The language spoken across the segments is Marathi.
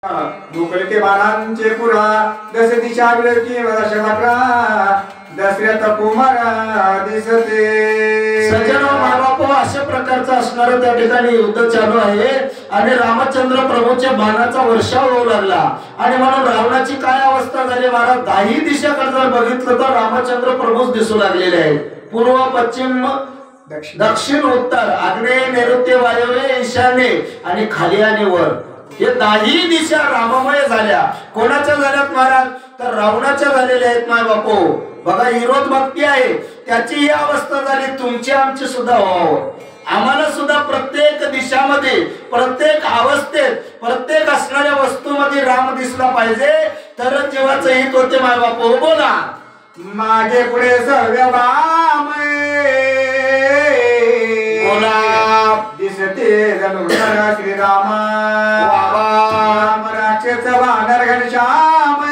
मोकळते बाणांचे पुरा दस दिशा विलकी वर्षवक्रा दसऱ्यात कुमारा दिसते. सज्जनो मायबापो अशा प्रकारचं असणार त्या ठिकाणी युद्ध चालू आहे आणि रामचंद्र प्रभूच्या बाणाचा वर्षाव होऊ लागला आणि म्हणून रावणाची काय अवस्था झाली महाराज. दाही दिशाकडे जर बघितलं तर रामचंद्र प्रभूच दिसू लागलेले आहेत. पूर्व पश्चिम दक्षिण उत्तर आग्नेय नैऋत्य वायव्य ईशान्य आणि खाली आणि वर हे दाही दिशा राममय झाल्या. कोणाच्या झाल्यात महाराज तर रावणाच्या झालेल्या आहेत माय बापू. बघा विरोध भक्ती आहे त्याची ही अवस्था झाली. तुमची आमची सुद्धा व्हावं. आम्हाला सुद्धा प्रत्येक दिशामध्ये प्रत्येक अवस्थेत प्रत्येक असणाऱ्या वस्तूमध्ये राम दिसला पाहिजे तरच जीवाचं हित होते माय बापू. बोला मागे पुढे सर्व राम दिसते जनुर्धर श्रीरामा राक्षस वानर घनश्याम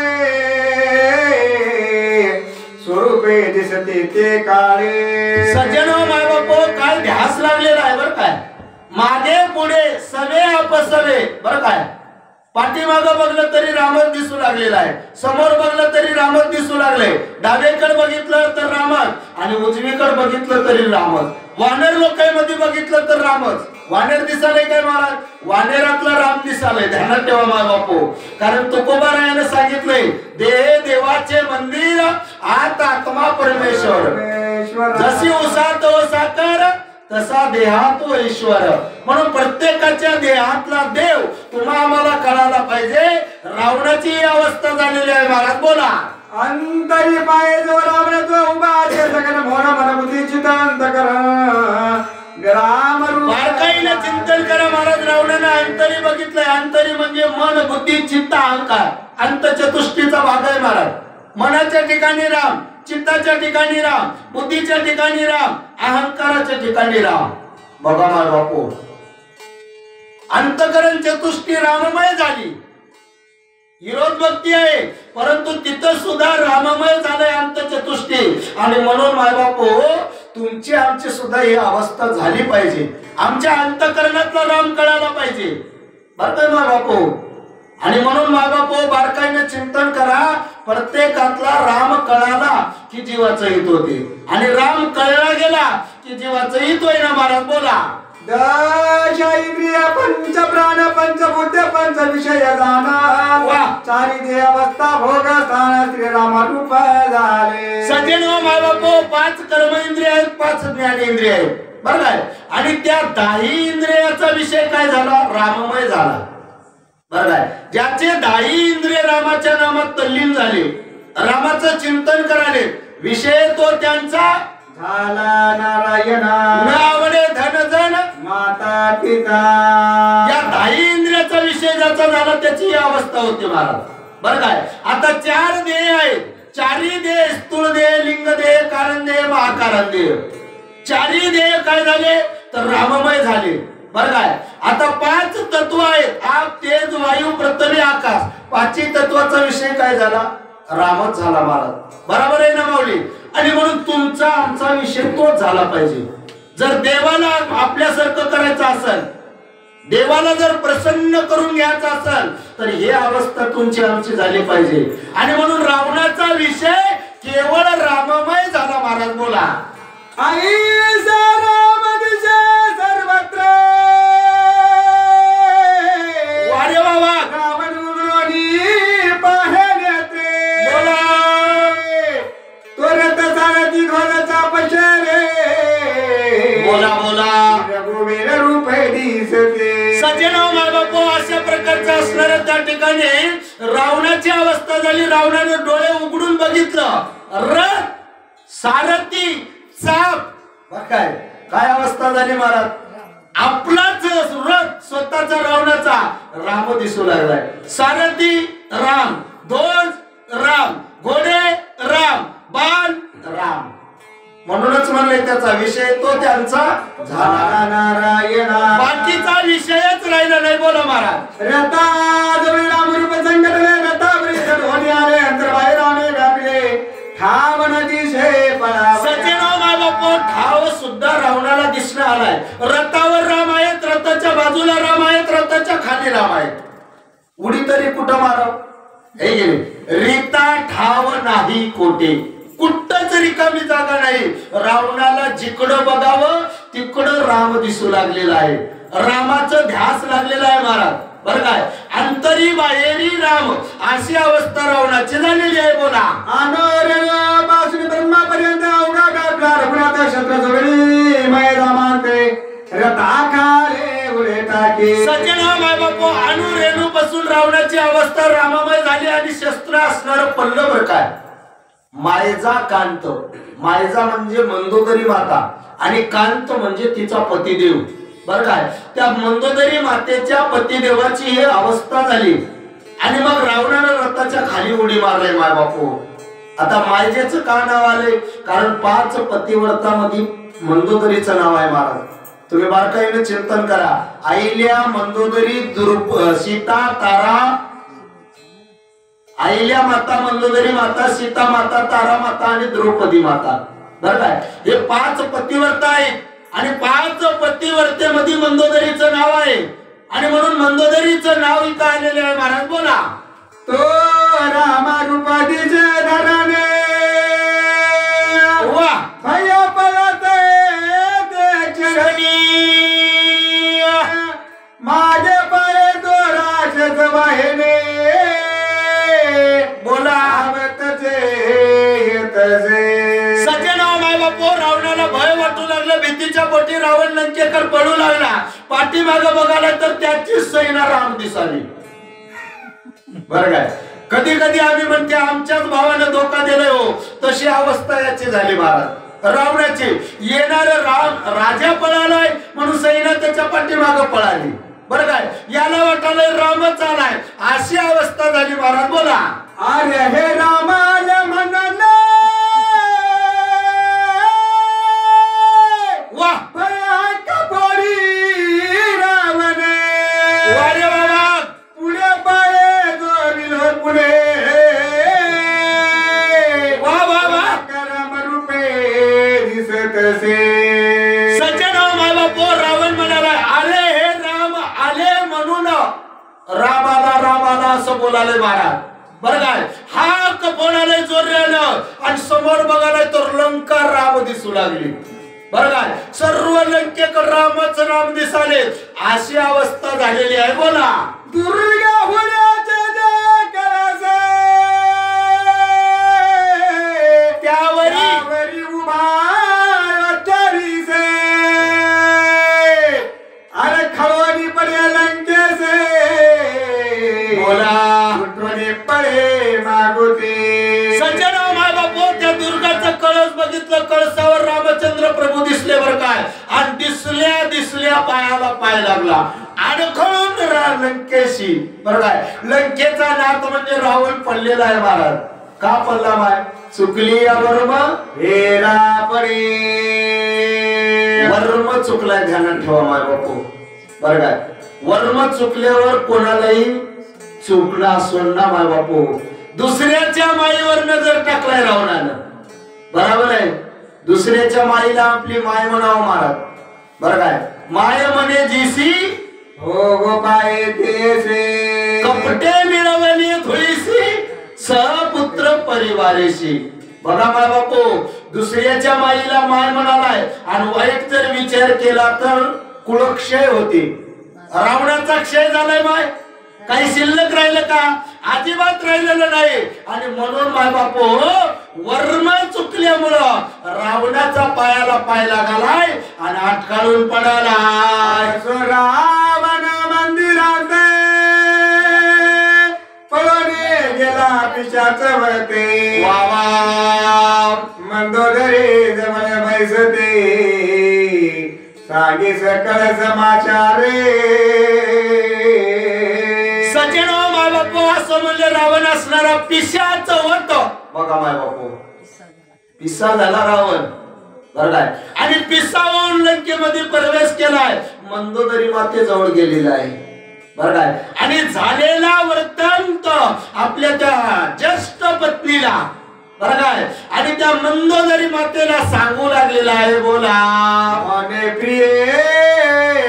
स्वरूपे दिसते ते काळे. सज्जनो माय बापो काय ध्यास लागलेला आहे बरं काय. मागे पुढे सवे अपसवे बरं काय. पाठीमागं बघलं तरी रामच दिसू लागलेला आहे. समोर बघलं तरी रामच दिसू लागले. डावेकडे बघितलं तर रामच आणि उजवीकडे बघितलं तरी रामच. वानर लोकांमध्ये बघितलं तर रामच. वानर दिसाले काय महाराज वानेरातला राम दिसाले. ध्यानात ठेवा माय बापू. कारण तुकोबारायाने सांगितलंय देह देवाचे मंदिर आत आत्मा परमेश्वर. जशी उसात साकार तसा देहात ईश्वर. म्हणून प्रत्येकाच्या देहातला देव तुम्हा आम्हाला कळायला पाहिजे. रावणाची अवस्था झालेली आहे महाराज. बोला अंतरी पाय जो रावणाचा उभा आहे सगळं मोर मन बुद्धी चिंतन कर राम बारकाईने चिंतन करा महाराज. रावणाने अंतरी बघितलंय. अंतरी म्हणजे मन बुद्धी चित्त अहंकार. अंतचतुष्टीचा भाग आहे महाराज. मनाच्या ठिकाणी राम चित्ताच्या ठिकाणी राम बुद्धीच्या ठिकाणी राम अहंकाराच्या ठिकाणी राम. बघा माय बापू अंतकरण चतुष्टी राममय झाली. विरोध भक्ती आहे परंतु तिथं सुद्धा राममय झालंय अंतचतुष्टी. आणि म्हणून माय बापू तुमची आमची सुद्धा ही अवस्था झाली पाहिजे. आमच्या अंतकरणातला राम कळायला पाहिजे बरं काय माय बापू. आणि म्हणून माय बापू बारकाईने चिंतन करा. प्रत्येकातला राम कळाला की जीवाचं हित होते आणि राम कळला गेला की जीवाचं हित होई ना महाराज. बोला दश इंद्रिय पंच प्राण पंचभूत पंच विषय जाना चारी देह अवस्था भोग स्थान श्रीराम रूप झाले. सज्जनो माय बापू 5 कर्म इंद्रिय आहेत 5 ज्ञानेंद्रिय आहेत बरं काय. आणि त्या 10 इंद्रियाचा विषय काय झाला राममय झाला बरं काय. ज्याचे 10 इंद्रिय रामाच्या नामात तल्लीन झाले रामाचं चिंतन कराले विषय तो त्यांचा झाला नारायणा नावडे धनजन माता पिता. या 10 इंद्रियाचा विषय ज्याचा झाला त्याची ही अवस्था होती महाराज बरं काय. आता 4 देह आहेत. 4ही देह स्थूल देह लिंग देह कारण देह महाकारण देह. 4ही देह काय झाले तर राममय झाले बरं काय. आता 5 तत्व आहेत आप तेज वायू पृथ्वी आकाश. 5ही तत्वाचा विषय काय झाला रामच झाला महाराज. बरोबर आहे ना माऊली. आणि म्हणून तुमचा आमचा विषय तोच झाला पाहिजे. जर देवाला आपल्यासारखं करायचं असेल देवाला जर प्रसन्न करून घ्यायचं असेल तर ही अवस्था तुमची आमची झाली पाहिजे. आणि म्हणून रावणाचा विषय केवळ राममय झाला महाराज. बोला आई राम दिशे सर्वत्र वारे बाबा रावण उग्रोनी पाहण्याचे बोला त्वरत सारथी घोराचा पशरे बोला बोला रघुवीर रूप दिसते. सज्जनो माय बापू अशा प्रकारचं असणाऱ्या त्या ठिकाणी रावणाची अवस्था झाली. रावणाने डोळे उघडून बघितलं रथ सारथी साप काय काय अवस्था झाली महाराज. आपलाच रथ स्वतःचा रावणाचा राम दिसू लागलाय. सारथी राम ध्वज राम घोडे राम बाण राम. म्हणूनच म्हणले त्याचा विषय तो त्यांचा झाला नारायणा. बाकीचा विषयच राहिला नाही. बोला महाराज रथा जवळ राम रूप संकटले रथावरी ध्वनी आले अंतर्बाहेर आले व्यापले ठाव नदीशे पळा. सचिनो माय बापू ठाव सुद्धा रावणाला दिसणं आलाय. रथावर राम आहेत रथाच्या बाजूला राम आहेत रथाच्या खाली राम आहेत. उडी तरी कुठं माराव हे गेले रीता ठाव नाही कोठे कुठंच रिकामी जागा नाही. रावणाला जिकडं बघावं तिकडं राम दिसू लागलेला आहे. रामाचं ध्यास लागलेला आहे महाराज. बरं काय अंतरी बाहेरी राम अशी अवस्था रावणाची झालेली आहे. बोला पासून ब्रह्मापर्यंत अवघा गाठला रघुनाथ शस्त्र जोडली मैदामांते रथाखाले उडे टाके. सज्जना माय बापू अनु रेणू पासून रावणाची अवस्था रामामय झाली आणि शस्त्र असणार पल्ल बर काय मायजा कांत. मायजा म्हणजे मंदोदरी माता आणि कांत म्हणजे तिचा पतिदेव. बर काय त्या मंदोदरी मातेच्या पतिदेवाची ही अवस्था झाली आणि मग रावणानं रथाच्या खाली उडी मारलाय माय बापू. आता मायजेचं का नाव आलंय कारण 5 पतिव्रतामध्ये मंदोदरीचं नाव आहे महाराज. तुम्ही बारकाईने चिंतन करा. आईल्या मंदोदरी सीता तारा आईल्या माता मंदोदरी माता सीता माता तारा माता आणि द्रौपदी माता. बरं काय हे 5 पतिव्रता आहेत आणि 5 पतिव्रतेमध्ये मंदोदरीचं नाव आहे आणि म्हणून मंदोदरीचं नाव इथं आलेले आहे महाराज. बोला तो रामा रूपादीचे धराने वा भैया पळते ते क्षणी माझे पाय तो राक्षस वाहिने बोला सज्जनाव माय बापू रावणाला भय वाटू लागलं. भीतीच्या पोटी रावण लंकेकर पळू लागला. पाठीमागे बघायला तर त्याची सैना राम दिसाली. बरं काय कधी कधी आम्ही म्हणते आमच्याच भावानं धोका दिलाय हो तशी अवस्था याची झाली महाराज रावणाची. येणार राम राजा पळालाय म्हणून सैना त्याच्या पाठीमागे पळाली. बरं काय याला वाटायला रामच आलाय अशी अवस्था झाली महाराज. बोला अरे हे रामाला म्हणलं वा कपोरी रावणे वारे बाबा पुढे पाय जोडिल पुढे वा वा वा राम रूपे दिसत से. सज्जनाव माय बापू रावण म्हणाला अरे हे राम आले म्हणून रामाला असं बोलाले महाराज. बरं काय हाक बोलायला जोरानं आणि समोर बघायला तर लंका राम दिसू लागली. बरं काय सर्व लंकेकर रामाचं नाम दिसाले अशी अवस्था झालेली आहे. बोला दुर्गा होण्याचे त्यावरी उभा अठ्ठावीसे अरे खळवणी पडे लंकेसे बोला पडे मागुते. सज्जनाव माय बापू त्या दुर्गाचं कळस बघितलं. कळसावर रामचंद्र प्रभू दिसले. बरं काय आणि दिसल्या पायाला पाय लागला अडखळून लंकेशी. बरं काय लंकेचा नाथ म्हणजे रावण पडलेला आहे महाराज. का पडला माय चुकली या वर्म हेरा पडे. वर्म चुकलाय ध्यानात ठेवा माय बापू. बरं काय वर्म चुकल्यावर कोणालाही चुकला सोडणार माय बापू. दुसऱ्याच्या माईवर नजर टाकलाय रावणानं. बरोबर आहे दुसऱ्याच्या माईला आपली माय म्हणावं महाराज. बरं काय माय म्हणे जीसी हो गो पाय तेसे कपटे मिळवली धुळीसी सहपुत्र परिवारेशी. बघा माय बापू दुसऱ्याच्या माईला माय म्हणालाय आणि वाईट जर विचार केला तर कुळक्षय होते. रावणाचा क्षय झालाय माय काही शिल्लक राहिलं का अजिबात राहिलेलं नाही. आणि म्हणून माय बापू वर्म चुकल्यामुळं रावणाचा पायाला पाय लागलाय आणि अटकाळून पडालाय. रावण मंदिरात पळून गेला पिशाच वळते. वावा मंदोदरी जवळ बैसते सांगे सकळ समाचारे. सज्जनाव माय बापू असं म्हणजे रावण असणारा पिशाच होतं. बघा माय बापू पिसा झाला रावण. बरं काय आणि पिसावून लंकेमध्ये प्रवेश केलाय. मंदोदरी माते जवळ गेलेला आहे. बरं काय आणि झालेला वृत्तांत आपल्या त्या ज्येष्ठ पत्नीला बरं काय आणि त्या मंदोदरी मातेला सांगू लागलेला आहे. बोला मने प्रिय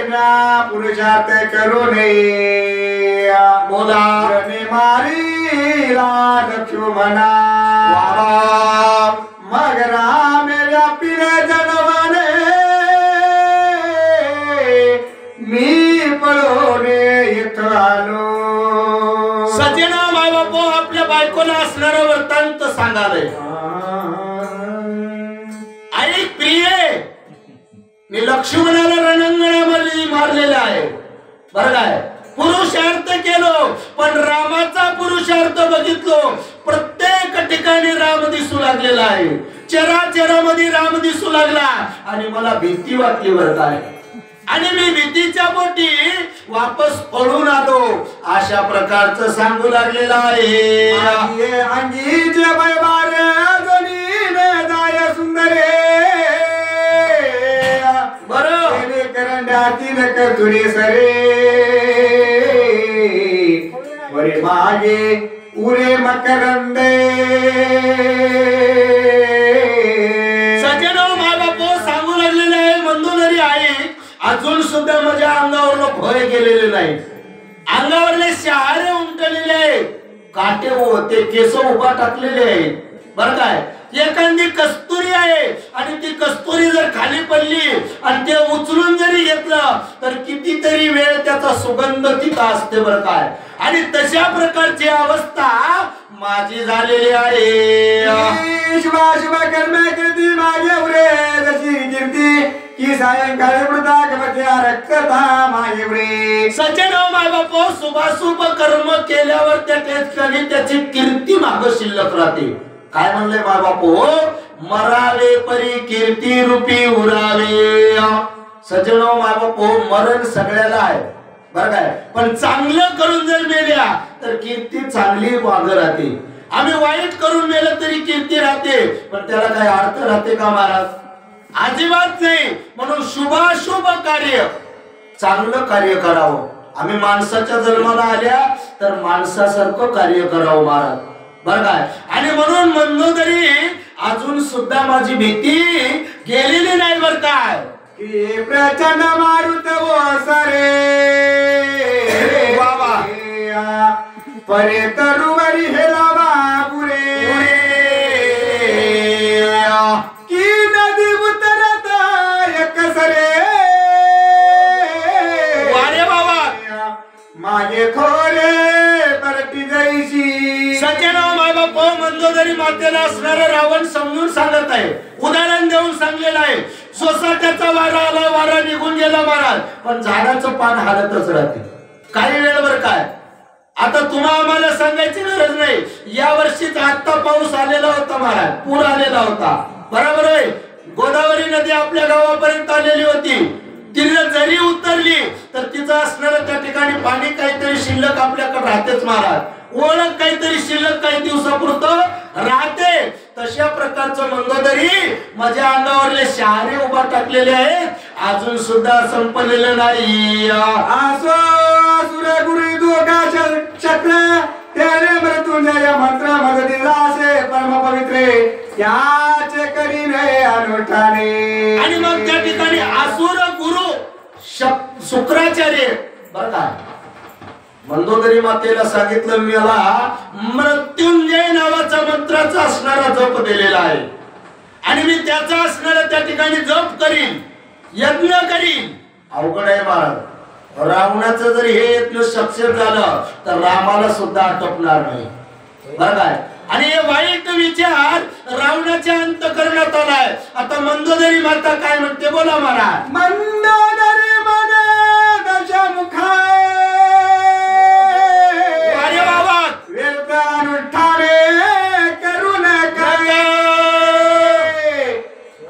ना पुरुषार्थ करू नये बोला जने मारीला लक्ष्मणा मग राम व्यापिले जनवाने मी पळवणे इथं आलो. सजना माय बापू आपल्या बायकोला असणारा वृत्तांत सांगाले. आई प्रिय मी लक्ष्मणाला रणांगणामध्ये मारलेला आहे बरं काय. पुरुषार्थ केलो पण रामाचा पुरुषार्थ बघितलो. प्रत्येक ठिकाणी राम दिसू लागलेला आहे. चराचरामध्ये राम दिसू लागला आणि मला भीती वाटली बरं काय. आणि मी भीतीच्या पोटी वापस पळून आलो अशा प्रकारचं सांगू लागलेला आहे. अंगीचे बैबारे जनीने जाय सुंदरे बरं करंड्यातील कतुरी सरे वरे मागे उरे मकरंदे. सजनो माय बापू सांगू लागलेले आहे. मंदोदरी आहे अजून सुद्धा माझ्या अंगावरला भय गेलेले नाही. अंगावरले शहारे उमटलेले आहे. काटे होते केस उभा टाकलेले आहेत बरं काय. एखादी कस्तुरी आहे आणि ती कस्तुरी जर खाली पडली आणि ते उचलून जरी घेतलं तर कितीतरी वेळ त्याचा सुगंध तिथं असते बरं काय. आणि तशा प्रकारची अवस्था माझी झालेली आहे. शिवा शिवा कर्मे कीर्ती मागे उरे जशी कीर्ती की सायंकाळी मृतागमत्या रक्तता मागे उरे. सज्जनो माय बापू शुभाशुभ कर्म केल्यावर त्या ठिकाणी त्याची कीर्ती माग शिल्लक राहते. काय म्हणले माय बापू मरावे परी कीर्ती रूपी उरावे. सज्जनो माय बापू मरण सगळ्याला आहे बरं काय. पण चांगलं करून जर मेल्या तर कीर्ती चांगली माग राहते. आम्ही वाईट करून मेलं तरी कीर्ती राहते पण त्याला काही अर्थ राहते का महाराज. अजिबात नाही. म्हणून शुभाशुभ कार्य चांगलं कार्य करावं. आम्ही माणसाच्या जन्माला आल्या तर माणसासारखं कार्य करावं महाराज बरं काय. आणि म्हणून मंदोदरी अजून सुद्धा माझी भीती गेलेली नाही बरं काय. की प्रचंड मारुत सरे बाबा परे तरुवरी हेला बापुरे की नदी उतरत एक सरे वारे बाबा मागे थोरे परटी जैशी. सज्जनो माय बाप मंदोदरी मातेला असणारा रावण समजून सांगत आहे. उदाहरण देऊन सांगलेलं आहे. सोसाट्याचा वारा आला वारा निघून गेला महाराज पण झाडाचं पान हालतच राहते काही वेळ बरं काय. आता तुम्हाला आम्हाला सांगायची गरज नाही. या वर्षीच आता पाऊस आलेला होता महाराज. पूर आलेला होता बरोबर आहे. गोदावरी नदी आपल्या गावापर्यंत आलेली होती. तिने जरी उतरली तर तिचं असणारं त्या ठिकाणी पाणी काहीतरी शिल्लक आपल्याकडे राहतेच महाराज. ओळख काहीतरी शिल्लक काही दिवसापुरतं राहते. तशा प्रकारचं मंदोदरी माझ्या अंगावरले शहारे उभा टाकलेले आहेत. अजून सुद्धा संपलेलं नाही. आसो असुर गुरु दोघा चक्र त्याने मृत्युंजय मंत्र मदतीला असे परम पवित्रे त्याचे करीने अनुष्ठाने. आणि मग त्या ठिकाणी असुर गुरु शुक्राचार्य बरं का मंदोदरी मातेला सांगितलं मला मृत्युंजय नावाचा मंत्राचा असणारा जप दिलेला आहे आणि मी त्याचा असणारा त्या ठिकाणी जप करीन यज्ञ करीन. अवघड आहे महाराज. रावणाचं जर हे यज्ञ सक्सेस झालं तर रामाला सुद्धा आटोपणार नाही बरं काय. आणि हे वाईट विचार रावणाच्या अंतःकरणात आलाय. आता मंदोदरी माता काय म्हणते बोला महाराज. मंदोदरी मने दशमुखाय अरे बाबा वेद अनुष्ठाने करून काय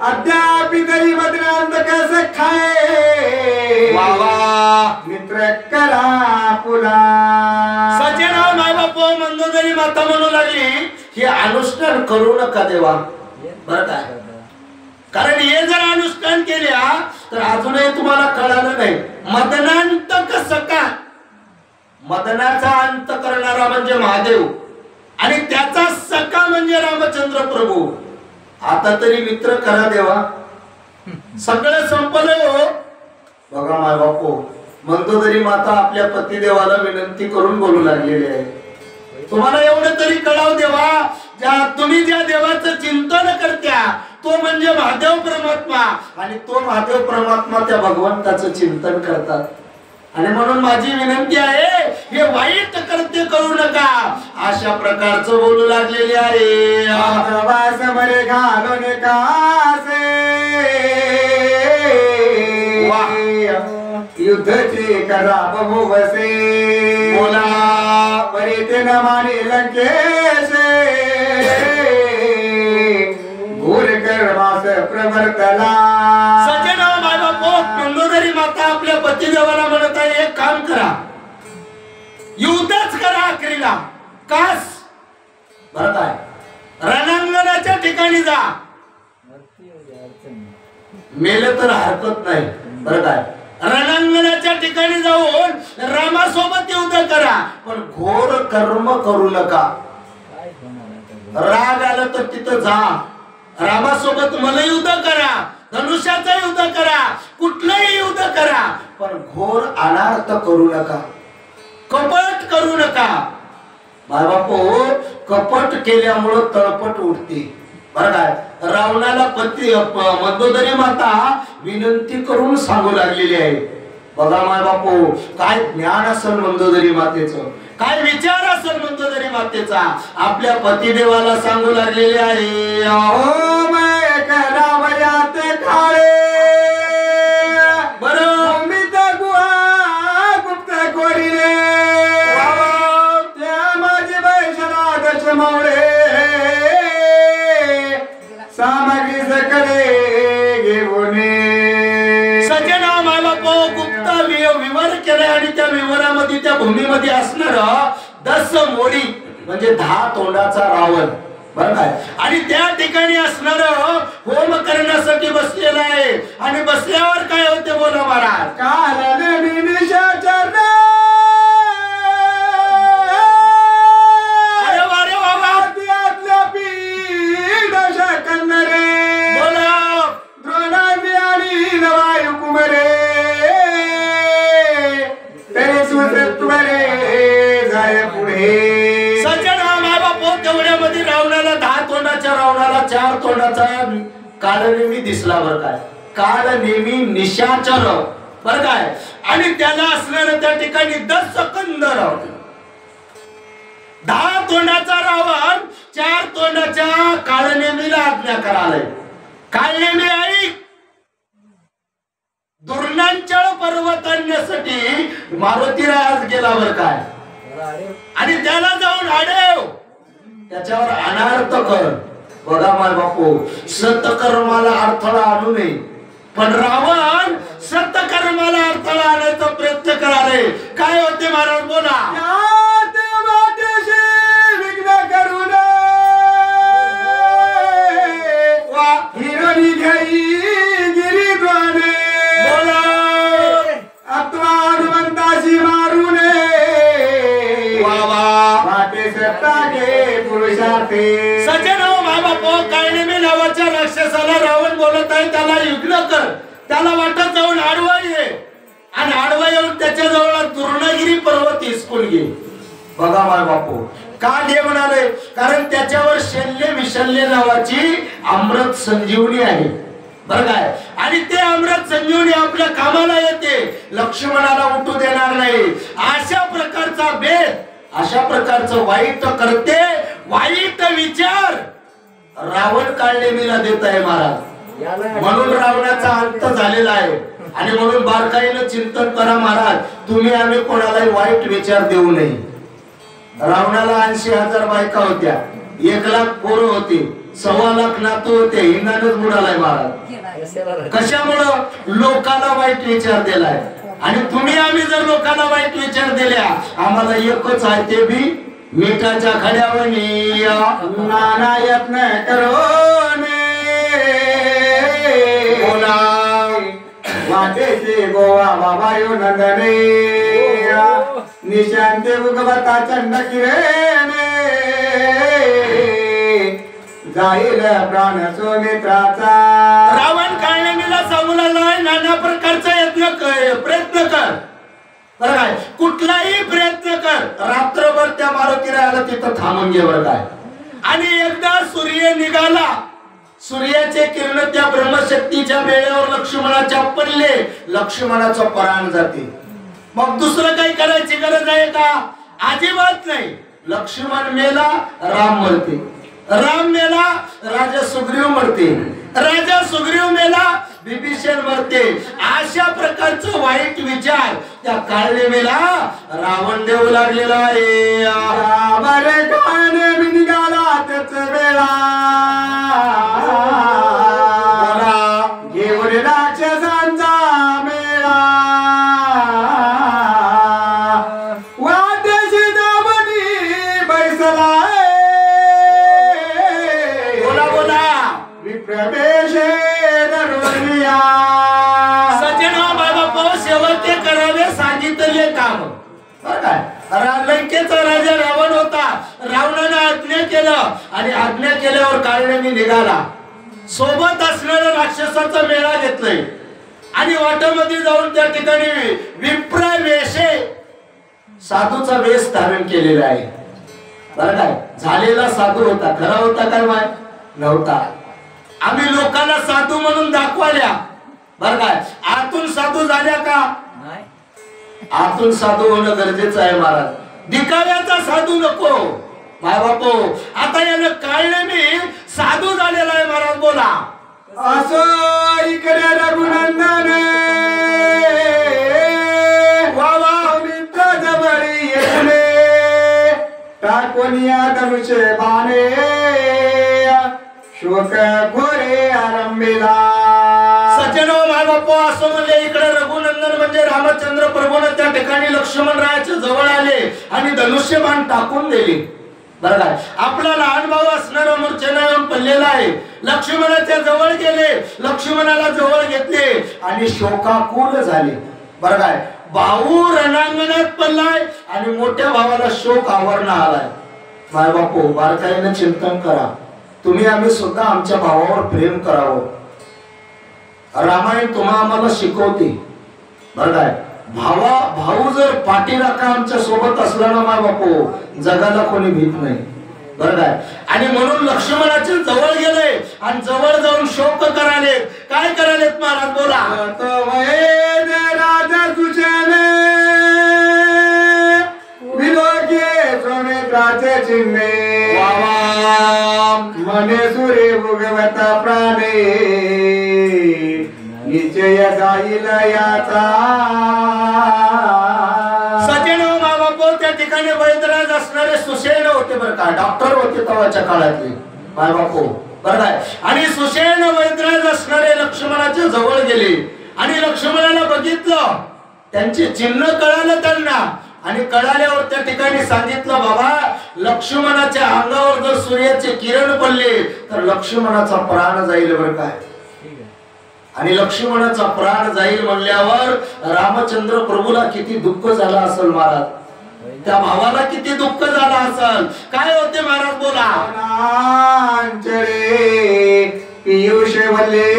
अद्याप तरी मद्रांत कसं खाय बाबा मित्र करा पुला. सजना माय बाप मंदोदरी माता म्हणू लागली हे अनुष्ठान करू नका देवा बरं काय. कारण हे जर अनुष्ठान केल्या तर अजूनही तुम्हाला कळालं नाही. मदनांतक सका मदनाचा अंत करणारा म्हणजे महादेव आणि त्याचा सखा म्हणजे रामचंद्र प्रभू. आता तरी मित्र करा देवा. सगळं संपलंय हो. बघा माय बापू मंदोदरी माता आपल्या पतिदेवाला विनंती करून बोलू लागलेली आहे. तुम्हाला एवढं तरी कळाव देवा, तुम्ही ज्या देवाचं चिंतन करत्या तो म्हणजे महादेव परमात्मा, आणि तो महादेव परमात्मा त्या भगवंताचं चिंतन करतात. आणि म्हणून माझी विनंती आहे, हे वाईट कृत्य करू नका, अशा प्रकारचं बोलू लागलेले आहे. समरे घालून कासे युद्धची करा बहुवसे बोला परिते न माने लंकेशे भूर कर्मास प्रवर्तला. सजना माझा पोट मंदोदरी माता आपल्या पतिदेवाला म्हणत आहे, एक काम करा, युद्धच करा आखरीला. कास बरं काय, रणांगणाच्या ठिकाणी जा, मेले तर हरकत नाही. बरं काय, रणांगणाच्या ठिकाणी जाऊन रामासोबत युद्ध करा, पण घोर कर्म करू नका. राग आला तर तिथं जा, रामासोबत मला युद्ध करा, धनुष्याचं युद्ध करा, कुठलंही युद्ध करा, पण घोर अनार्थ करू नका, कपट करू नका. बापू, कपट केल्यामुळं तळपट उठते. बरं काय, रावणाला मंदोदरी माता विनंती करून सांगू लागलेली आहे. बघा माय बापू, काय ज्ञान असेल मंदोदरी मातेचं, काय विचार असेल मंदोदरी मातेचा, आपल्या पतिदेवाला सांगू लागलेले आहे. ओ मै करावयात काळे बरं मी तर गुहा गुप्त कोरिले त्या माझे वैशना दश मावळे सामग्री सकळे घेऊन सजना माय बापू गुप्त विवर केलाय, आणि त्या विवरामध्ये त्या भूमीमध्ये असणार 10 मोडी म्हणजे 10 तोंडाचा रावण. बरं काय, आणि त्या ठिकाणी असणार होम करण्यासाठी बसलेला आहे. आणि बसल्यावर काय होते बोला महाराज, काल मी निशाचर अरे वारे बाबा त्यातल्या पीड शकंदरे बोला द्रोणादी आणि नवायु कुमरे तरी सुसत्वरे जाय पुढे. सजना माय बापू, तेवढ्यामध्ये रावणाला 10 तोंडाच्या रावणाला 4 तोंडाचा काळनेमी दिसला. बरं काय, काळनेमी निशाचर. बरं काय, आणि त्याला असणार त्या ठिकाणी 10 सकंदर, 10 तोंडाचा रावण 4 तोंडाच्या काळनेमीला आज्ञा करायलाय. काळनेमी ऐक, दुर्नांचळ पर्वत आणण्यासाठी मारुतीराज गेला. बरं काय, आणि त्याला जाऊन अडव, त्याच्यावर अनार्थ कर. बघा माय बापू, सतकर्माला अडथळा आणू नये, पण रावण सतकर्माला अडथळा आणण्याचा प्रयत्न कराले. काय होते महाराज बोला, विघ्न करून हिरोनी घरी गिरीद्वाने बोला आत्मा हनुमंताशी मारून वाटे सत्तागे पुरुषार्थे. सजनो माय बापू, काळनेमी नावाच्या राक्षसाला रावण बोलत आहे, त्याला युग्न कर, त्याला वाटत जाऊन आडवा ये, आणि आडवा येऊन त्याच्या जवळ दुर्णगिरी पर्वत हिसकून घे. बघा माय बापू, का घे म्हणाले, कारण त्याच्यावर शल्य विशल्य नावाची अमृत संजीवनी आहे. बरं काय, आणि ते अमृत संजीवनी आपल्या कामाला येते, लक्ष्मणाला उठू देणार नाही. अशा प्रकारचा भेद, अशा प्रकारचं वाईट करते, वाईट विचार रावण काळनेमीला देत आहे महाराज. म्हणून रावणाचा अंत झालेला आहे. आणि म्हणून बारकाईनं चिंतन करा महाराज, तुम्ही आम्ही कोणालाही वाईट विचार देऊ नये. रावणाला 80,000 बायका होत्या, 1,00,000 पोरं होती, 1,25,00,000 नातू होते, हिंदानच बुडालाय महाराज. कशामुळं, लोकाला वाईट विचार दिलाय. आणि तुम्ही आम्ही जर लोकांना वाईट विचार दिल्या, आम्हाला एकच आहे, ते बी मिठाच्या खड्यावर नाना यत्न करून बोला वाटेचे गोवा बाबा यो नंदने निशांते उगवता चंड किरणे जाईल प्राण सुमित्राचा. रावण काळनेमीला सांगू लागलाय, नाना प्रकारचा प्रयत्न कर, बरं काय, कुठलाही प्रयत्न कर, रात्रभर त्या मारुतीरायाला तिथं थांबून घे बरं काय. आणि एकदा सूर्य निघाला, सूर्याचे किरण त्या ब्रह्मशक्तीच्या वेळेवर लक्ष्मणाच्या पडले, लक्ष्मणाचं प्राण जाते. मग दुसरं काही करायची गरज आहे का? अजिबात नाही. लक्ष्मण मेला, राम मरते. राम मेला, राजा सुग्रीव मरते. राजा सुग्रीव मेला, विभीषण मरते. अशा प्रकारचं वाईट विचार त्या काळनेमीला रावण देऊ लागलेला आहे. बरे काळनेमी निघाला त्याच वेळा, घेऊन राक्षसांचा मेळा. वाटेशी दामनी बैसला, बोला बोला. विप्रवेश दरुनिया. सजन बाबा शेवट ते करावे सांगितले काम. बरं काय, लंकेचा राजा रावण होता. रावणानं आज्ञा केलं आणि आज्ञा केल्यावर काळनेमी निघाला. सोबत असणाऱ्या राक्षसाचा मेळा घेतलाय आणि वाटामध्ये जाऊन त्या ठिकाणी विप्र वेशे, साधूचा वेश धारण केलेला आहे. बरं काय, झालेला साधू होता. खरा होता काय माय? नव्हता. आम्ही लोकांना साधू म्हणून दाखवाल्या. बरं काय, आतून साधू झाल्या का? आतून साधू होणं गरजेचं आहे महाराज. दिखाव्याचा साधू नको माय बापू. आता याला काळनेमी साधू झालेला आहे महाराज. बोला. असो इकडे रघुनंदन वावा मित्र जवळी येणे, टाकोनिया धनुष्य बाणे, शोक घोरे आरंभिला. सज्जनो माय बापू, असं म्हणले इकडे रघुनंदन म्हणजे रामचंद्र प्रभूने त्या ठिकाणी लक्ष्मणरायाच्या जवळ आले आणि धनुष्यबाण टाकून दिले. बरं काय, आपला लहान भाऊ असणारा मूर्छेला येऊन पडलेला आहे. लक्ष्मणाच्या जवळ गेले, लक्ष्मणाला जवळ घेतले आणि शोकाकुल झाले. बरं काय, भाऊ रणांगणात पडलाय आणि मोठ्या भावाला शोक आवरण आलाय. माय बापू, बारकाईनं चिंतन करा. तुम्ही आम्ही सुद्धा आमच्या भावावर प्रेम करावं. रामायण तुम्हा आम्हाला शिकवते. बरं काय, भाऊ जर पाठीराखा आमच्या सोबत असला ना माय बापू, जगाला कोणी भीत नाही. बरं काय, आणि म्हणून लक्ष्मणाच्या जवळ गेले आणि जवळ जाऊन शोक कराले. काय करालेत महाराज? बोला. राजा तुझ्याने विलोके सोमेत्राचे चिन्हे, मने सुरे भोगवता प्राणे, निश्चय जाईल याचा. सजन बाबा, त्या ठिकाणी वैद्यराज असणारे सुसेन होते. बरं का, डॉक्टर होते तवाच्या काळातले माय बापू. बरं काय, आणि सुसेन वैद्यराज असणारे लक्ष्मणाच्या जवळ गेले आणि लक्ष्मणाला बघितलं. त्यांचे चिन्ह कळालं त्यांना आणि कळाल्यावर त्या ठिकाणी सांगितलं, बाबा लक्ष्मणाच्या अंगावर जर सूर्याचे किरण पडले तर लक्ष्मणाचा प्राण जाईल. बरं काय, आणि लक्ष्मणाचा प्राण जाईल म्हणल्यावर रामचंद्र प्रभूला किती दुःख झालं असेल महाराज. त्या भावाला किती दुःख झालं असेल. काय होते महाराज? बोला. पियुष वल्ले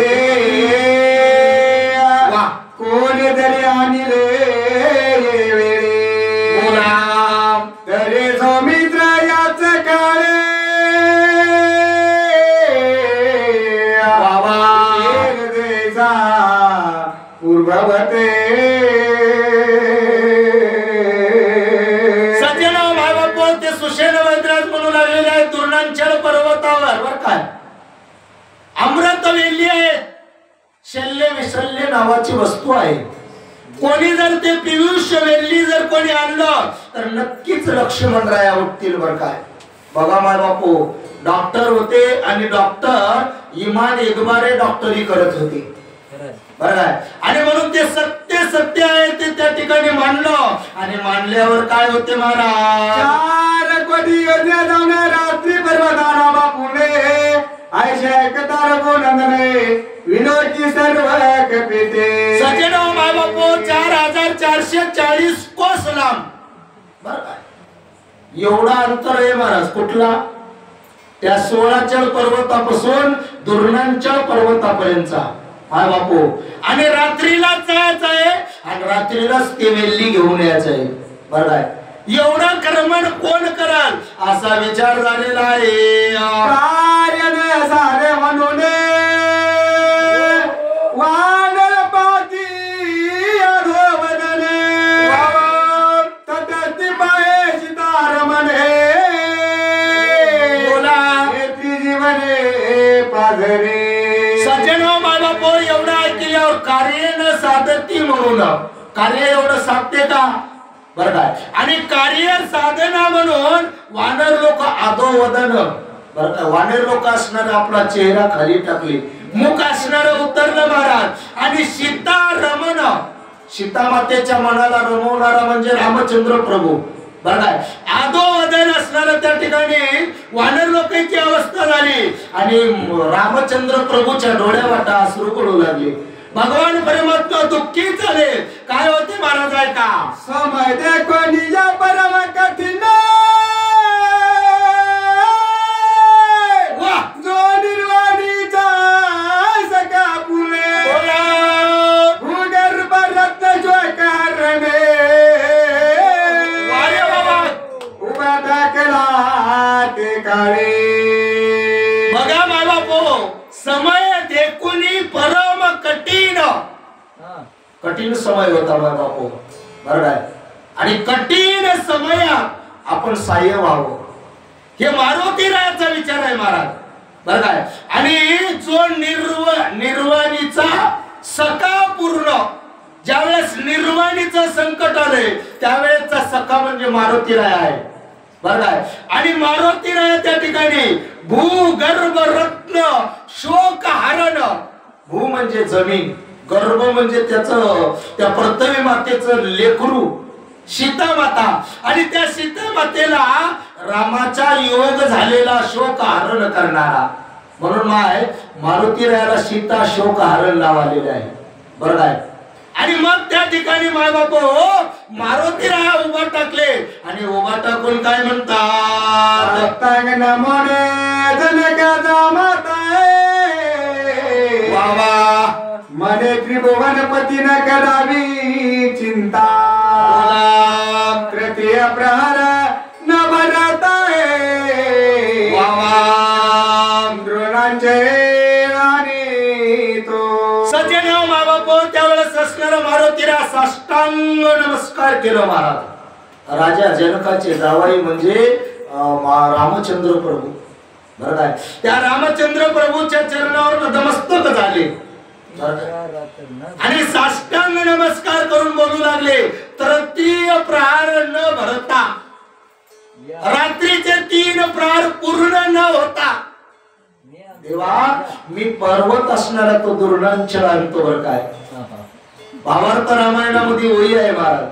कोण तरी आणले तरी सौमित्र याच काळे पूर्ववते. सज्जन भाई बापू, ते सुषेण वैद्यराज म्हणू लागलेले आहे दुर्नांचल पर्वतावर. बर काय, अमृत वेल्ली आहे, शल्य विशल्य नावाची वस्तू आहे. कोणी जर ते पियुष वेल्ली जर कोणी आणलं तर नक्कीच लक्ष्मणराया उठतील. बर काय, बघा माय बापू, डॉक्टर होते आणि डॉक्टर इमान इगबारे डॉक्टरी करत होते. बरं आहे, आणि म्हणून ते सत्य आहे ते त्या ठिकाणी मानलं आणि मानल्यावर काय होते महाराज? 4 कोटी योजना जाऊन रात्री पर्वताना बापुने आयशा एकतार गोनंदने विनोदी सर्व कपिते. सजन माय बापू, 4440 कोस लांब. बरं काय, एवढा अंतर आहे महाराज. कुठला? त्या 16चल पर्वतापासून दुर्नांचल पर्वतापर्यंतचा. माय बापू. आणि रात्रीलाच जायचं आहे आणि रात्रीलाच ते वेल्ली घेऊन यायचं आहे. बरं काय एवढं कर्मण कोण कराल असा विचार झालेला आहे. कार्य न सारे म्हणून वानर पाती अधोवदने तटस्थी पाये सितार म्हणे बोला येती जीवने पाझरे. सज्जनो माझा पोर एवढं ऐकल्यावर कार्य न साधती म्हणून कार्य एवढं साधते का. बरं काय आणि कार्य साधना म्हणून वानर लोक अधोवदन. बरं काय वानर लोक असणार आपला चेहरा खाली टाकले मुख असणार उतरलं महाराज आणि सीता रमण सीता मातेच्या मनाला रमवणारा म्हणजे रामचंद्र प्रभू. बरं काय अधोवदन असणार त्या ठिकाणी वानर लोकांची अवस्था झाली आणि रामचंद्र प्रभूच्या डोळ्यावाटा अश्रू पडू लागले. भगवान परमात्मा दुःखी झाले. काय होते महाराज आहे का समय देखो निज परम कठिन जो निर्वाणीचा सका पुणे भूगर्भ रत्न जो कारणे उभा टाकला ते काळे. बघा माय बापू समय देखुनी परम कठीण कठीण समय होता माय बापू. बरं काय आणि कठीण समयात आपण सहाय्य व्हावं हे मारुती रायाचा विचार आहे महाराज. बरं काय आणि जो निर्वाणीचा सखा पूर्ण ज्यावेळेस निर्वाणीचं संकट आले त्यावेळेसचा सखा म्हणजे मारुती राय आहे. बरं काय आणि मारुती राय त्या ठिकाणी भूगर्भ रत्न शोक हरण. भू म्हणजे जमीन गर्भ म्हणजे त्याचं त्या पृथ्वी मातेचं लेकरू सीता माता आणि त्या सीता मातेला रामाचा योग झालेला शोक हरण करणारा म्हणून मारुती रायाला सीता शोक हरण लावलेले आहे. बरं काय आणि मग त्या ठिकाणी माय बापू मारुती राया उभा टाकले आणि उभा टाकून काय म्हणतात मने त्रिभुवनपती न करावी चिंता तृतीय प्रहर न भरता द्रोणांचे सज्जन मा बाप त्यावेळेस असणारा मारुतीला साष्टांग नमस्कार केलं महाराज. राजा जनकाचे जावाई म्हणजे रामचंद्र प्रभू. बरं काय त्या रामचंद्र प्रभूच्या चरणावर नतमस्तक झाले आणि साष्टांग नमस्कार करून बोलू लागले तृतीय प्रहार न भरता रात्रीचे 3 प्रहार पूर्ण न होता देवा मी पर्वत असणारा तो दुर्णांचल आणतो. बरं काय भावार्थ रामायणामध्ये होई आहे महाराज.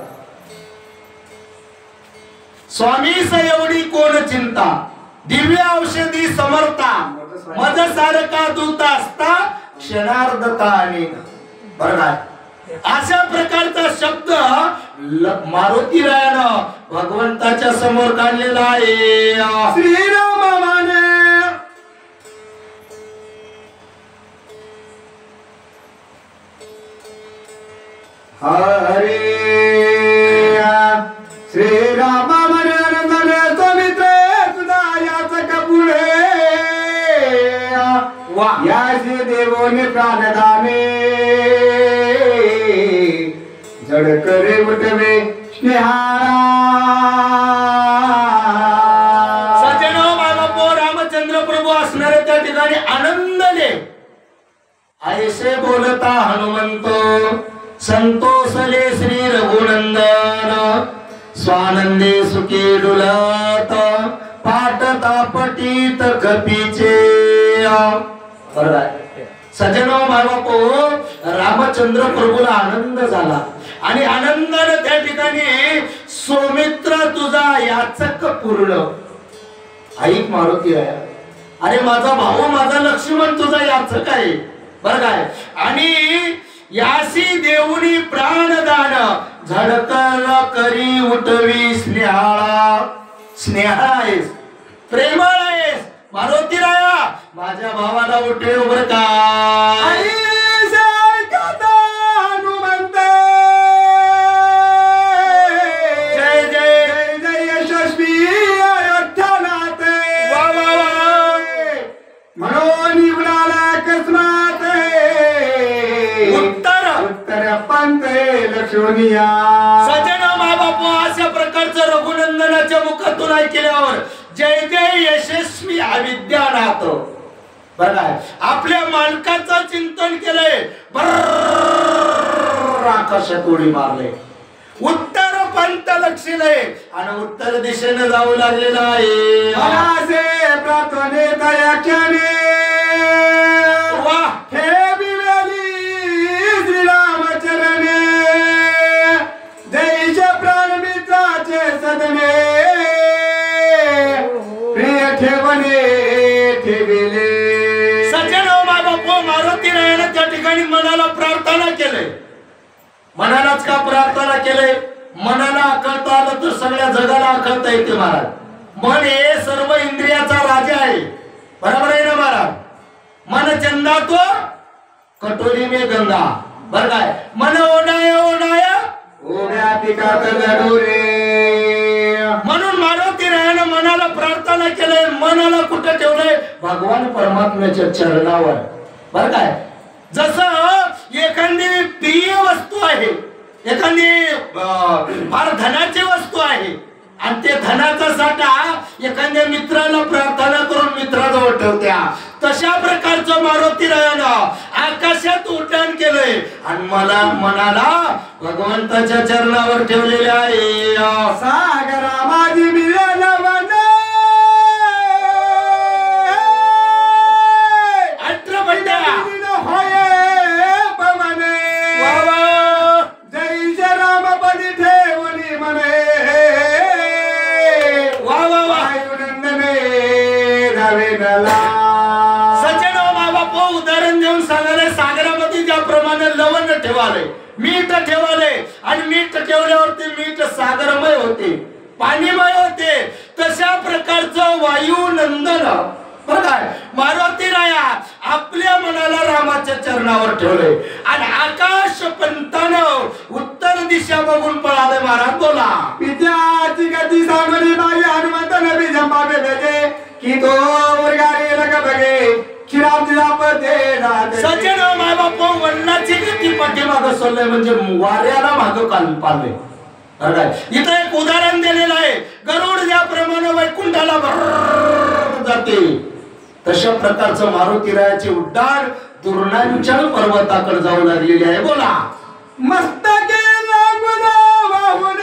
स्वामीस एवढी कोण चिंता दिव्य औषधी समर्था मज सारखा दूत असता क्षणार्धता आणि. बरं काय अशा प्रकारचा शब्द मारुती रायानं भगवंताच्या समोर काढलेला आहे. श्रीरामाने हरे श्रीराम मनंदने समित्रे तुझा याच कपुळे याशी देवोने प्राणदाने जड करे उठवे स्नेहाळा. सज्जन बाबा रामचंद्र प्रभू असणारे त्या ठिकाणी आनंदने ऐसे बोलता हनुमंत संतोषले श्री रघुनंदन स्वानंदे सुखी डुलत पाटता पटीत कपीचे. सज्जनो बाबापो रामचंद्र प्रभूला आनंद झाला आणि आनंदाने त्या ठिकाणी सौमित्र तुझा याचक पूर्ण. ऐक मारुती आहे अरे माझा भाऊ माझा लक्ष्मण तुझा याचक आहे. बरं काय आणि यासी देऊनी प्राणदान झडकर करी उठवी स्नेहाळा. स्नेहाळा आहेस प्रेमळ आहेस मारुती राया माझ्या भावाला उठव. बरं का लक्षणीया सजन माबापू अशा प्रकारचं रघुनंदनाच्या मुखातून ऐकल्यावर जय जय यशस्वी अविद्यानाथ बरं आहे आपल्या मालकाचं चिंतन केलंय बर्र आकाशात उडी मारले उत्तर पंत लक्षिले आणि उत्तर दिशेने जाऊ लागलेला आहे अनासे प्रार्थने दयाख्याने वाह हे बिवेली श्रीरामचरणे जैसे प्राणमित्राचे सदने प्रिय ठेवणे ठेविले सज्जन माबापू मारुती रायाने त्या ठिकाणी मनाला प्रार्थना केले मनालाच का प्रार्थना केले मनाला आकळता आलं तर सगळ्या जगाला आकळता येते महाराज मन हे सर्व इंद्रियाचा राजा आहे बरोबर आहे ना महाराज मन चंदा तो कटोरी में गंगा बर काय मन ओढाय ओढाय ओढ्या पिकात लढुरे म्हणून मारुती रायाने मनाला प्रार्थना केलंय मनाला कुठे ठेवलंय भगवान परमात्म्याच्या चरणावर बर काय जसं एखादी प्रिय वस्तू आहे एखादी फार धनाची वस्तू आहे आणि ते धनाचा साठा एखाद्या मित्राला प्रार्थना करून मित्राजवळ ठेवत्या तशा प्रकारचं मारुती रायानं आकाशात उड्डाण केलंय आणि मला मनाला भगवंताच्या चरणावर ठेवलेले आहे सागरा माझी मिलन सज्जन बाबा उदाहरण देऊन सांगायला सागरामध्ये ज्याप्रमाणे लवण ठेवाले मीठ ठेवाले आणि मीठ ठेवल्यावरती मीठ सागरमय होते पाणीमय होते तशा प्रकारचं वायू नंदन बरं काय मारुती राया आपल्या मनाला रामाच्या चरणावर ठेवले आणि आकाश पंतानं उत्तर दिशा बघून पळाले महाराज बोला पित्याची गती सांगली माझी हनुमंत नबी जंबाबे भेटे की तो वर्गारे लग बगे खिरावती जापते राहते सज्जन माय बापू वडिलांची गती पाठीमागं सोडलंय म्हणजे वाऱ्याला मागं काल पाळले बरं काय इथं एक उदाहरण दिलेलं आहे गरुड ज्याप्रमाणे वैकुंठाला जाते तशा प्रकारचं मारुतीरायाचे उड्डाण दुर्नांचल पर्वताकडे जाऊ लागलेले आहे बोला मस्तके लागून वाहून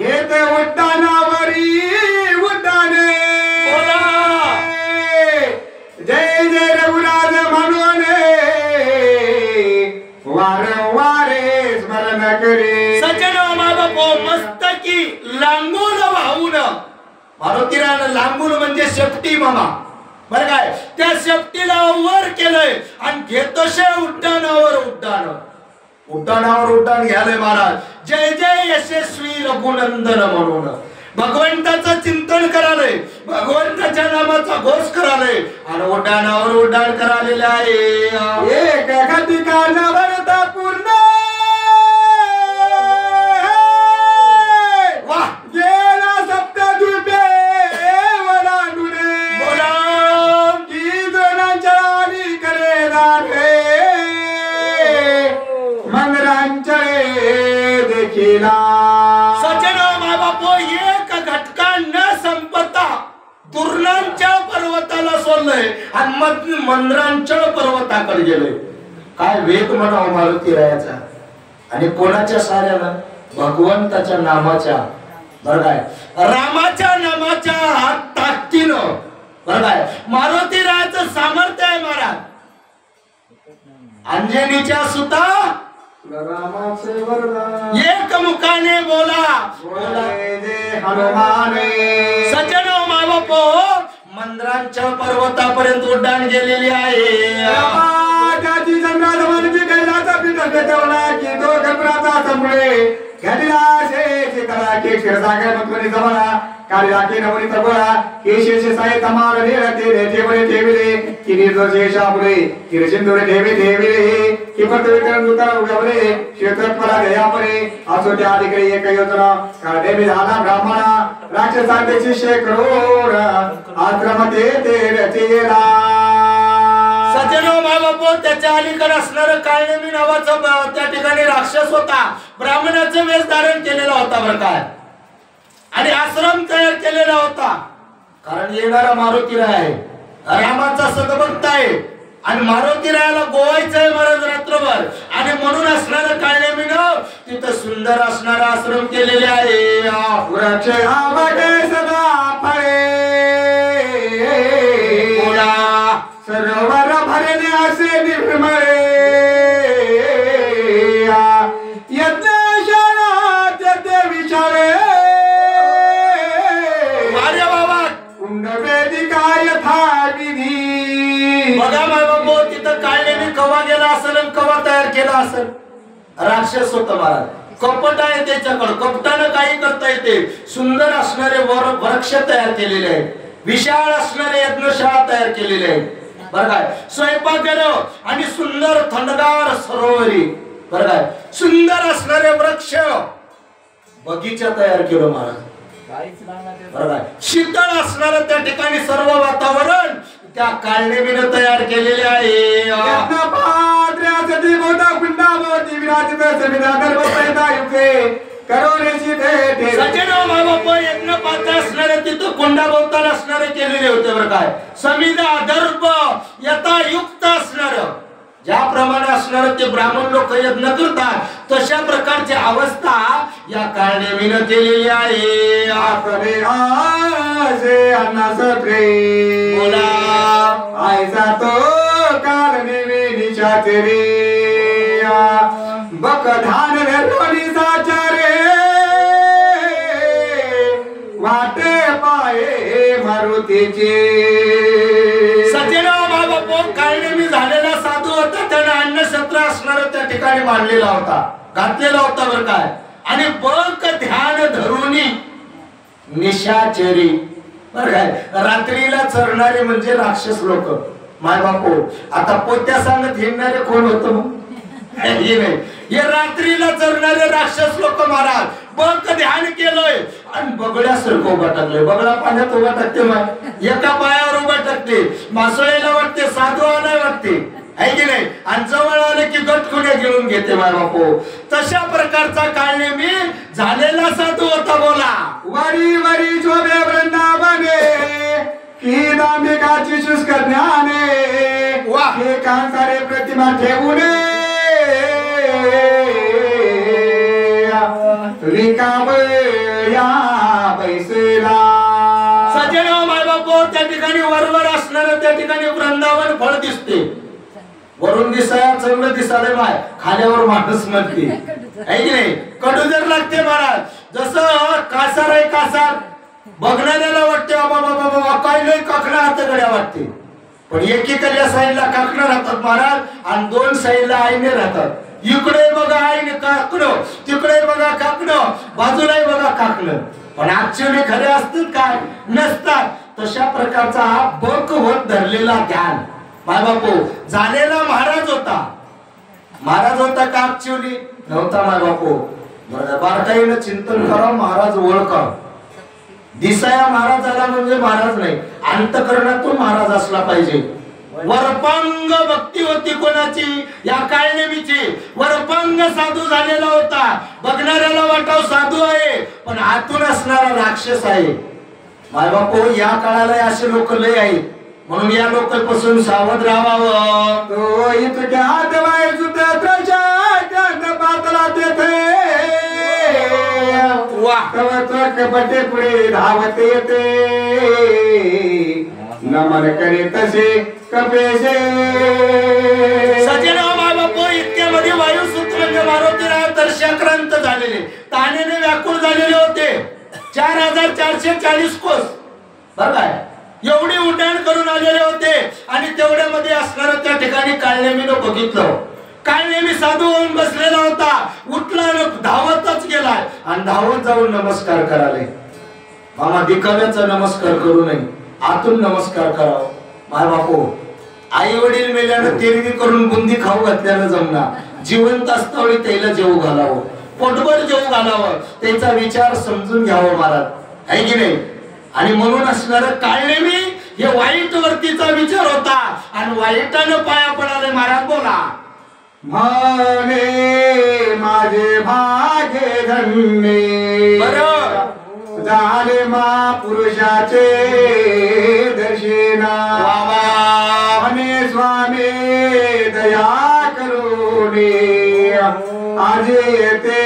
येते उड्डाणावरी उड्डाणे बोला जय जय रघुराज म्हणून वारंवारे स्मरण करे सज्जन माय बापू मस्तकी लांबून वाहून मारुतीरायानं लांबून म्हणजे शेपटी मामा बरं काय त्या शेपटीला वर केलंय आणि घेतोशे उड्डाणावर उड्डाण उड्डाणावर उड्डाण घ्यालय महाराज जय जय यशस्वी रघुनंदन म्हणून भगवंताचं चिंतन कराले भगवंताच्या नामाचा घोष कराले आणि उड्डाणावर उड्डाण करालेले आहे एक गती कारणावर पूर्ण वाह गेला सप्तद्वीपे वलांडुरे बोला की द्रोणांचळानी करे राधे मंदिरांचळे देखिला सज्जन माय बापू एक घटका न संपता दुर्नांचळ पर्वताला सोडलंय आणि मंदिरांचळ पर्वताकडे गेले काय वेग म्हणावं मारुतीरायाचा आणि कोणाच्या साऱ्यानं भगवंताच्या नामाच्या बरं काय रामाच्या नामाच्या ताकदीनं बरं काय मारुतीरायाचं सामर्थ्य आहे महाराज अंजनीच्या सुता रामाचे वरदान एक मुखाने बोला जय हनुमाने सज्जन माय बापू मंदिरांच्या पर्वतापर्यंत उड्डाण गेलेली आहे त्याची चंद्राजमानची कैलाचा पीठ ठेवला की तो गणपराचा संपुळे घडला शेषे करा के क्षीरसागर मथुरी जमला कालिला के नवनी तगोळा के शेषे साय तमार नेरते ठेवले ठेविले की निर्दोषेशा बुले की सिंधुरे ठेवे ठेविले की पृथ्वीकरण उतार उगवले क्षेत्रफला दयापरे असोटे अधिकारी एक योजना काढे मी झाला ब्राह्मणा राक्षसांचे शिष्य करोड आश्रमते ते रचेला सज्जनो माय बापू, त्याच्या अलीकडे असणारं काळनेमी नावाचा त्या ठिकाणी राक्षस होता. ब्राह्मणाचं वेश धारण केलेला होता बरं काय, आणि आश्रम तयार केलेला होता. कारण येणारा मारुतीराय आहे, रामाचा सदभक्त आहे, आणि मारुतीरायाला गोवायचंय महाराज रात्रभर. आणि म्हणून असणारं काळनेमीनं तिथं सुंदर असणारा आश्रम केलेले आहे. वृक्ष आवडे सदा फळे, सरोवर भरणे असे निर्मळे. यज्ञशाळा तेथे विशाळे, अरे बाबा कुंड वेदिका यथाविधी. बघा बाबा, तिथं काळनेमी कवा गेला असेल आणि कवा तयार केला असेल. राक्षस होता महाराज, कपट आहे त्याच्याकडे, कपटानं काही करता येते. सुंदर असणारे वृक्ष तयार केलेले आहेत, विशाळ असणारे यज्ञशाळा तयार केलेले आहेत बरं काय. स्वयंपाकघर आणि सुंदर थंडगार सरोवरी बरं काय, सुंदर असणारे वृक्ष, बगीचा तयार केलं महाराज बरं काय. शीतळ असणारं त्या ठिकाणी सर्व वातावरण त्या काळनेमीनं तयार केलेले आहे. यज्ञ पात्र असणारे तिथं कुंडाभोवताल असणारे केलेले होते बरं काय. समिधा दर्भ यथायुक्त असणार, ज्याप्रमाणे असणार ते ब्राह्मण लोक यज्ञ करतात तशा प्रकारची अवस्था या काळनेमीनं केलेली आहे. आय जातो काळनेमीच्या तेरे, बकधान साचारे वाटे पाये मारुतीचे. सज्जनो बाबा, काळनेमी झालेला साधू होता, त्याने अन्नछत्र असणार त्या ठिकाणी बांधलेला होता, घातलेला होता बरं काय. आणि बक ध्यान धरुनी निशाचरी बरं काय, रात्रीला चरणारे म्हणजे राक्षस लोक. माय बापू, आता पोत्या सांगत हिंडणारे कोण होतं मग? हे नाही, हे रात्रीला चरणारे राक्षस लोक महाराज. बक ध्यान केलंय आणि बगड्यासारखं उभा टाकलंय. बगडा पाण्यात उभा टाकते माय, एका पायावर उभा टाकते, मासळीला वाटते, साधू आलाय वाटते, आहे की नाही. आणि जवळ आले की गटकुड्या घेऊन घेते माय बापू. तशा प्रकारचा काळनेमी झालेला साधू होता. बोला वरी वरी शोभे वृंदावने, की दांभिकाची शुष्क ज्ञाने. वा हे कांसारे प्रतिमा ठेवूने, रिकाम या बैसेला. सज्जनो माय बापू, त्या ठिकाणी वरवर असणार त्या ठिकाणी वृंदावन फळ दिसते. वरून दिसाया चांगलं दिसाले माय, खाल्यावर माणूस म्हणते, आहे की नाही. कडू जर लागते महाराज, जसं कासार आहे कासार, बघणाऱ्याला वाटते बाबा बाबा बाबा काय नाही, काकणा हाताकड्या वाटते. पण एकीकडल्या साईडला काकणं राहतात महाराज, आणि दोन साईडला आईने राहतात. इकडे बघा आईने काकणं, तिकडे बघा काकणं, बाजूलाही बघा काकणं. पण ऍक्च्युअली खरे असतात काय? नसतात. तशा प्रकारचा हा बक होत धरलेला ध्यान माय बापू झालेला महाराज होता. महाराज होता का ऍक्च्युअली? नव्हता माय बापू. बारकाईनं चिंतन करा, महाराज ओळखा. दिसाया महाराज आला म्हणजे महाराज नाही, अंतकरणातून महाराज असला पाहिजे. वरपांग भक्ती होती कोणाची? या काळनेमीची. वरपांग साधू झालेला होता. बघणाऱ्याला वाटाव साधू आहे, पण आतून असणारा राक्षस आहे. माय बापू, या काळाला असे लोक लय आहेत, म्हणून या लोकांपासून सावध राहावं. तो इतक्या हातवाय सुद्धा पातला तेथे बटे पुढे धावत येते, नमन करे तसे कपेशे. सजन माय बापू, इतक्यामध्ये वायुसूत्र मारुतीराव दर्शक्रांत झालेले, तानेने व्याकुळ झालेले होते. 4440 कोस बर काय एवढी उड्डाण करून आलेले होते. आणि तेवढ्यामध्ये असणार त्या ठिकाणी काळनेमीनं बघितलं. काळनेमी साधू होऊन बसलेला होता. उठला आणि धावतच गेलाय, आणि धावत जाऊन नमस्कार कराले. मामा, दिखाव्याचा नमस्कार करू नये, आतून नमस्कार करावा. माय बापू, आई वडील मेल्यानं तेरवी करून बुंदी खाऊ घातल्यानं जमणार. जिवंत असतावळी त्याला जेवू घालावं, पोटभर जेवू घालावं, त्याचा विचार समजून घ्यावं महाराज, आहे की नाही. आणि म्हणून असणार काळनेमी हे वाईट वर्तीचा विचार होता आणि वाईटानं पाया पडाले. महाराज बोला. म्हणे माझे भाग्य धन्य बरं झाले महापुरुषाचे दर्शना. म्हणे स्वामी दया करुणी आज येते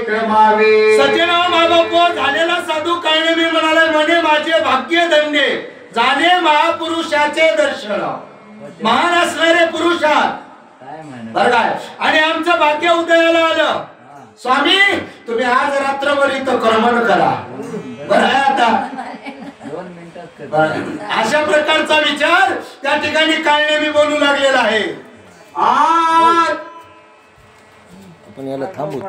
क्रमावे. सज्जना माबाप झालेला साधू काळणे मी म्हणाले म्हणे माझे भाग्य धन्य झाले महापुरुषाचे दर्शन. महान असणारे पुरुषात बरं काय आणि आमचं भाग्य उदयाला आलं. स्वामी तुम्ही आज रात्रभर इथं कर्मण करा. बरं आहे आता अशा प्रकारचा विचार त्या ठिकाणी काळणे मी बोलू लागलेला आहे. आज आपण याला थांबू.